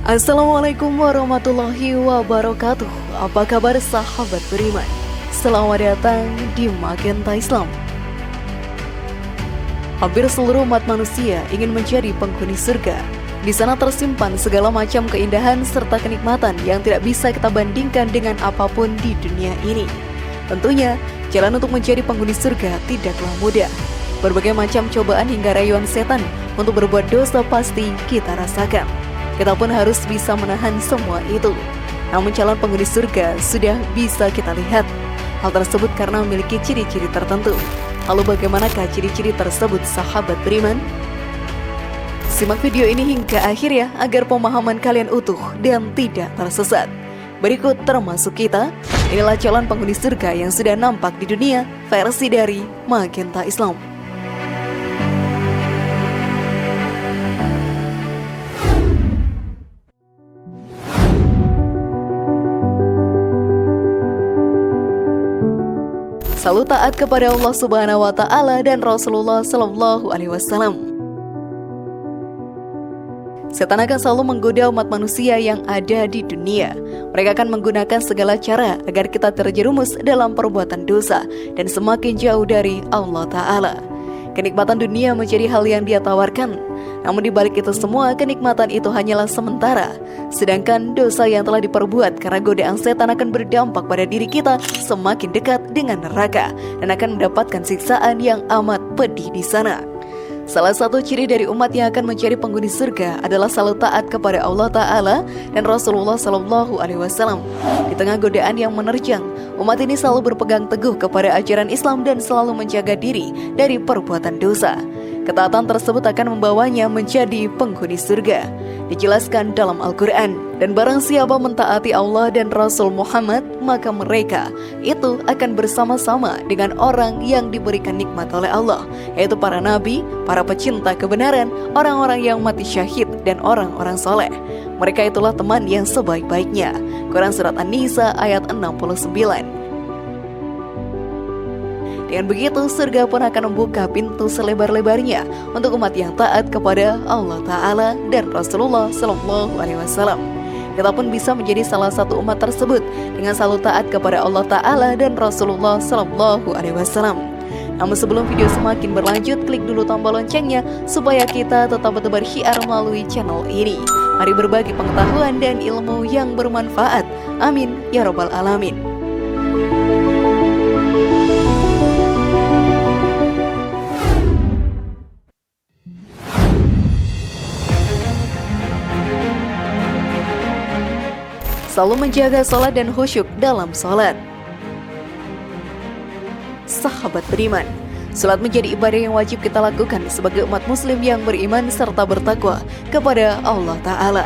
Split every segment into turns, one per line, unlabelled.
Assalamualaikum warahmatullahi wabarakatuh. Apa kabar sahabat beriman? Selamat datang di Magenta Islam. Hampir seluruh umat manusia ingin menjadi penghuni surga. Di sana tersimpan segala macam keindahan serta kenikmatan yang tidak bisa kita bandingkan dengan apapun di dunia ini. Tentunya, jalan untuk menjadi penghuni surga tidaklah mudah. Berbagai macam cobaan hingga rayuan setan untuk berbuat dosa pasti kita rasakan. Kita pun harus bisa menahan semua itu. Namun calon penghuni surga sudah bisa kita lihat. Hal tersebut karena memiliki ciri-ciri tertentu. Lalu bagaimanakah ciri-ciri tersebut sahabat beriman? Simak video ini hingga akhir ya, agar pemahaman kalian utuh dan tidak tersesat. Berikut termasuk kita, inilah calon penghuni surga yang sudah nampak di dunia, versi dari Magenta Islam. Selalu taat kepada Allah Subhanahu wa Ta'ala dan Rasulullah Sallallahu Alaihi Wasallam. Setan akan selalu menggoda umat manusia yang ada di dunia. Mereka akan menggunakan segala cara agar kita terjerumus dalam perbuatan dosa dan semakin jauh dari Allah Ta'ala. Kenikmatan dunia menjadi hal yang dia tawarkan. Namun di balik itu semua, kenikmatan itu hanyalah sementara. Sedangkan dosa yang telah diperbuat karena godaan setan akan berdampak pada diri kita semakin dekat dengan neraka dan akan mendapatkan siksaan yang amat pedih di sana. Salah satu ciri dari umat yang akan mencari penghuni surga adalah selalu taat kepada Allah Ta'ala dan Rasulullah Sallallahu Alaihi Wasallam. Di tengah godaan yang menerjang, umat ini selalu berpegang teguh kepada ajaran Islam dan selalu menjaga diri dari perbuatan dosa. Ketaatan tersebut akan membawanya menjadi penghuni surga. Dijelaskan dalam Al-Quran, dan barang siapa mentaati Allah dan Rasul Muhammad, maka mereka itu akan bersama-sama dengan orang yang diberikan nikmat oleh Allah, yaitu para nabi, para pecinta kebenaran, orang-orang yang mati syahid, dan orang-orang soleh. Mereka itulah teman yang sebaik-baiknya. Quran Surat An-Nisa ayat 69. Dengan begitu, surga pun akan membuka pintu selebar-lebarnya untuk umat yang taat kepada Allah Ta'ala dan Rasulullah Sallallahu Alaihi Wasallam. Kita pun bisa menjadi salah satu umat tersebut dengan selalu taat kepada Allah Ta'ala dan Rasulullah Sallallahu Alaihi Wasallam. Namun sebelum video semakin berlanjut, klik dulu tombol loncengnya supaya kita tetap bertebar syiar melalui channel ini. Mari berbagi pengetahuan dan ilmu yang bermanfaat. Amin ya Rabbal Alamin. Selalu menjaga sholat dan khusyuk dalam sholat. Sahabat beriman, sholat menjadi ibadah yang wajib kita lakukan sebagai umat muslim yang beriman serta bertakwa kepada Allah Ta'ala.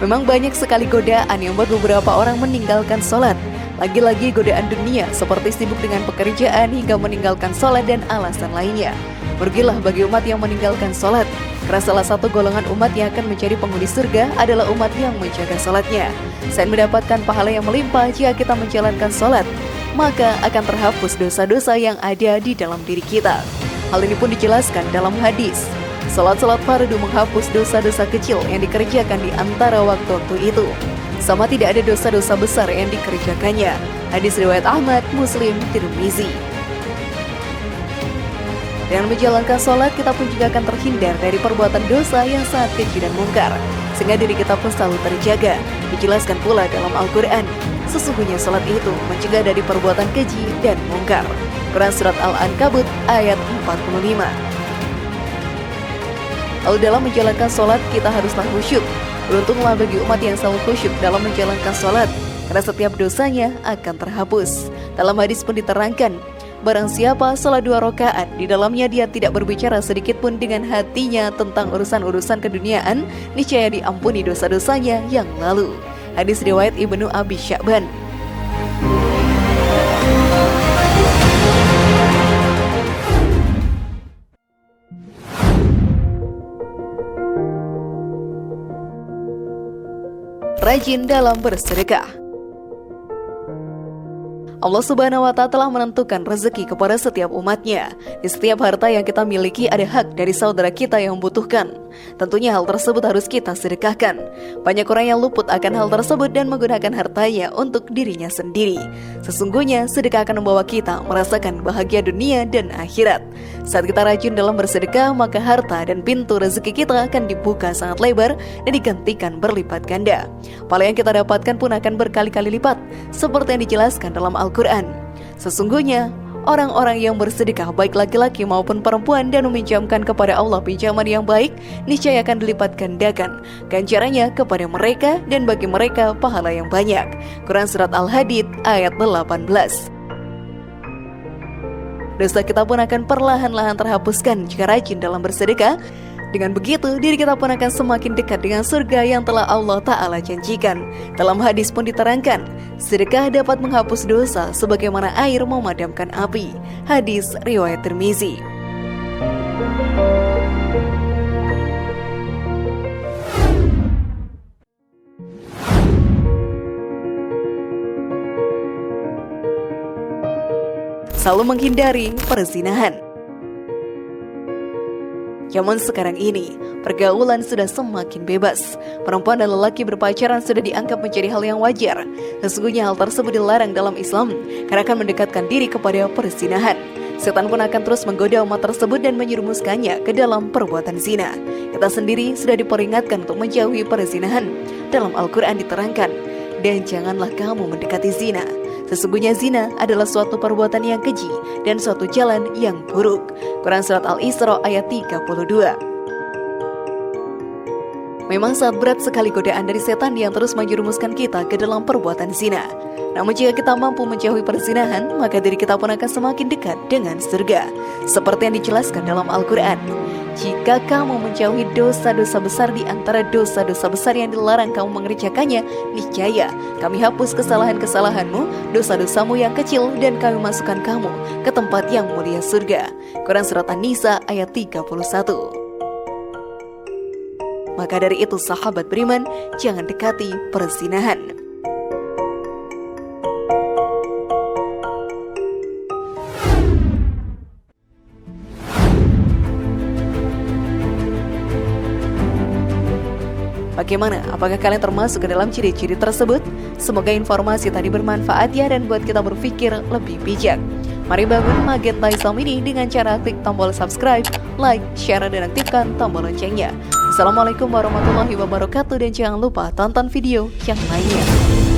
Memang banyak sekali godaan yang membuat beberapa orang meninggalkan sholat. Lagi-lagi godaan dunia seperti sibuk dengan pekerjaan hingga meninggalkan sholat dan alasan lainnya. Merugilah bagi umat yang meninggalkan sholat, karena salah satu golongan umat yang akan mencari penghuni surga adalah umat yang menjaga sholatnya. Selain mendapatkan pahala yang melimpah jika kita menjalankan sholat, maka akan terhapus dosa-dosa yang ada di dalam diri kita. Hal ini pun dijelaskan dalam hadis. Salat-salat fardu menghapus dosa-dosa kecil yang dikerjakan di antara waktu-waktu itu, sama tidak ada dosa-dosa besar yang dikerjakannya. Hadis riwayat Ahmad, Muslim, Tirmizi. Dengan menjalankan sholat, kita pun juga akan terhindar dari perbuatan dosa yang sangat keji dan mungkar, sehingga diri kita pun selalu terjaga. Dijelaskan pula dalam Al-Quran, sesungguhnya sholat itu mencegah dari perbuatan keji dan mungkar. Quran Surat Al-Ankabut ayat 45. Lalu dalam menjalankan sholat, kita haruslah khusyuk. Beruntunglah bagi umat yang selalu khusyuk dalam menjalankan sholat, karena setiap dosanya akan terhapus. Dalam hadis pun diterangkan, barang siapa sholat 2 rakaat, di dalamnya dia tidak berbicara sedikit pun dengan hatinya tentang urusan-urusan keduniaan, niscaya diampuni dosa-dosanya yang lalu. Hadis riwayat Ibnu Abi Sya'ban. Rajin dalam bersedekah. Allah Subhanahu wa Ta'ala telah menentukan rezeki kepada setiap umatnya. Di setiap harta yang kita miliki ada hak dari saudara kita yang membutuhkan. Tentunya hal tersebut harus kita sedekahkan. Banyak orang yang luput akan hal tersebut dan menggunakan hartanya untuk dirinya sendiri. Sesungguhnya sedekah akan membawa kita merasakan bahagia dunia dan akhirat. Saat kita rajin dalam bersedekah, maka harta dan pintu rezeki kita akan dibuka sangat lebar dan digantikan berlipat ganda. Pahala yang kita dapatkan pun akan berkali-kali lipat, seperti yang dijelaskan dalam Al-Quran. Sesungguhnya orang-orang yang bersedekah, baik laki-laki maupun perempuan, dan meminjamkan kepada Allah pinjaman yang baik, niscaya akan dilipat gandakan ganjarannya kepada mereka, dan bagi mereka pahala yang banyak. Quran Surat Al-Hadid ayat 18. Dosa kita pun akan perlahan-lahan terhapuskan jika rajin dalam bersedekah. Dengan begitu, diri kita pun akan semakin dekat dengan surga yang telah Allah Ta'ala janjikan. Dalam hadis pun diterangkan, sedekah dapat menghapus dosa sebagaimana air memadamkan api. Hadis riwayat Tirmizi. Selalu menghindari perzinahan. Zaman sekarang ini, pergaulan sudah semakin bebas. Perempuan dan lelaki berpacaran sudah dianggap menjadi hal yang wajar. Sesungguhnya hal tersebut dilarang dalam Islam karena akan mendekatkan diri kepada perzinahan. Setan pun akan terus menggoda umat tersebut dan menyerumuskannya ke dalam perbuatan zina. Kita sendiri sudah diperingatkan untuk menjauhi perzinahan. Dalam Al-Quran diterangkan, dan janganlah kamu mendekati zina. Sesungguhnya zina adalah suatu perbuatan yang keji dan suatu jalan yang buruk. Quran Surat Al-Isra ayat 32. Memang sangat berat sekali godaan dari setan yang terus menjerumuskan kita ke dalam perbuatan zina. Namun jika kita mampu menjauhi perzinahan, maka diri kita pun akan semakin dekat dengan surga. Seperti yang dijelaskan dalam Al-Quran, jika kamu menjauhi dosa-dosa besar di antara dosa-dosa besar yang dilarang kamu mengerjakannya, niscaya kami hapus kesalahan-kesalahanmu, dosa-dosamu yang kecil, dan kami masukkan kamu ke tempat yang mulia surga. Quran Surat An-Nisa ayat 31. Maka dari itu sahabat beriman, jangan dekati perzinahan. Bagaimana? Apakah kalian termasuk ke dalam ciri-ciri tersebut? Semoga informasi tadi bermanfaat ya dan buat kita berpikir lebih bijak. Mari bangun Magenta Islam ini dengan cara klik tombol subscribe, like, share, dan aktifkan tombol loncengnya. Assalamualaikum warahmatullahi wabarakatuh dan jangan lupa tonton video yang lainnya.